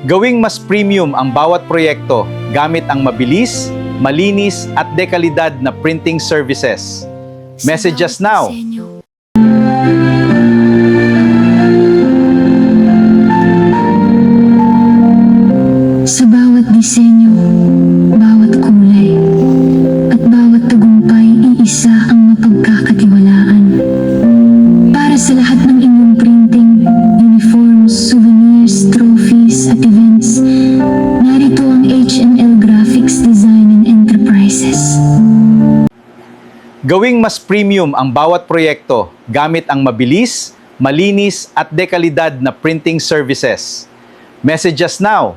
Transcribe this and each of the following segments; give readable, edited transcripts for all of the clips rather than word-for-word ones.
Gawing mas premium ang bawat proyekto gamit ang mabilis, malinis at dekalidad na printing services. Message us now! Sa bawat disenyo, bawat kulay, at bawat tagumpay, iisa ang mapagkakatiwalaan. Para sa lahat ng inyong printing, uniforms, souvenirs, trophies, at events, narito ang H&L Graphics Design and Enterprises. Gawing mas premium ang bawat proyekto gamit ang mabilis, malinis at dekalidad na printing services. Message us now!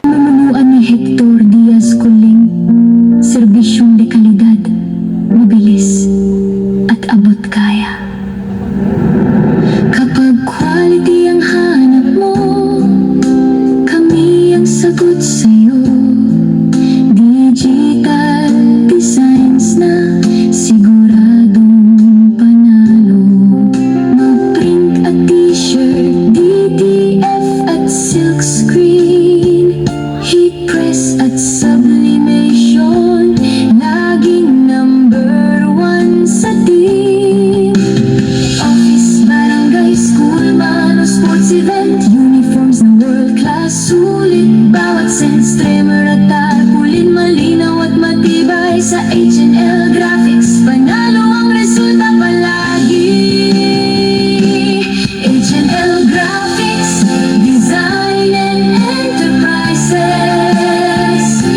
Namumuan ni Hector Diaz Coling, serbisyong dekalidad, mabilis, at abot kaya. Kapag quality ang hanap mo, kami ang sagot sa'yo. Digital designs na siguradong panalo. Mag-print at t-shirt, DTF at silk screen, heat press at sublimation, laging number one sa team. Office, barangay, school man o sports event, uniforms na world class, sulit bawat sense, tremor at tarpaulin, malinaw at matibay sa H&L Graphics, panalo ang resulta palagi. H&L Graphics Design and Enterprises,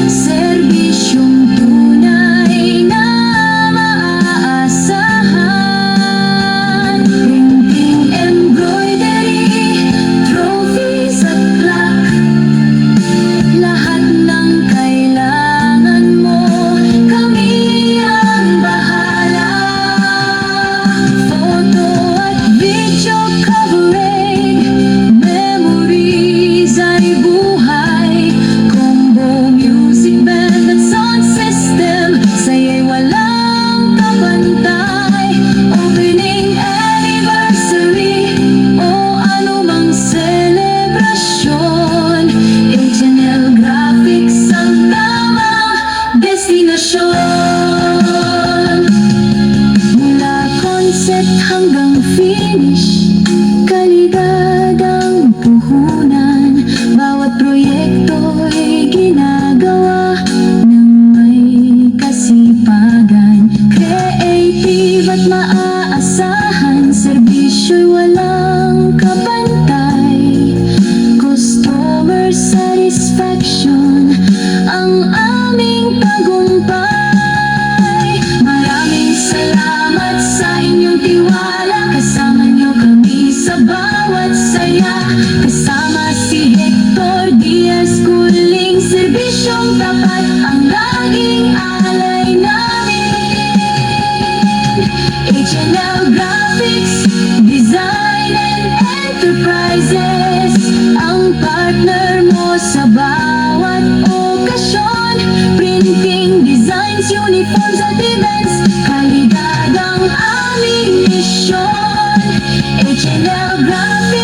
serbisyong tunay na maaasahan. Printing, embroidery, trophies at plaque, lahat ng kailangan mo, kami ang bahala. Photo at video covering, memories ay buhay. Combo music band at sound system, saya'y walang kapantay. Opening anniversary o anumang selebrasyon, H&L Graphics ang tamang destinasyon. Mula concept hanggang finish, kalidad ang puhunan. Bawat proyekto'y ginagawa ng may kasipagan. Creative at maaasahan, serbisyo'y walang kapantay. Customer satisfaction ang aming tagumpay. Maraming salamat sa inyong tiwala, kasama nyo kami sa bawat saya. Kasama si Hector Diaz Coling, serbisyong tapat ang laging alay namin. H&L Graphics Design and Enterprises, ang partner mo sa bawat okasyon. Printing, designs, uniforms at events, kalidad ang aming misyon. H&L Graphics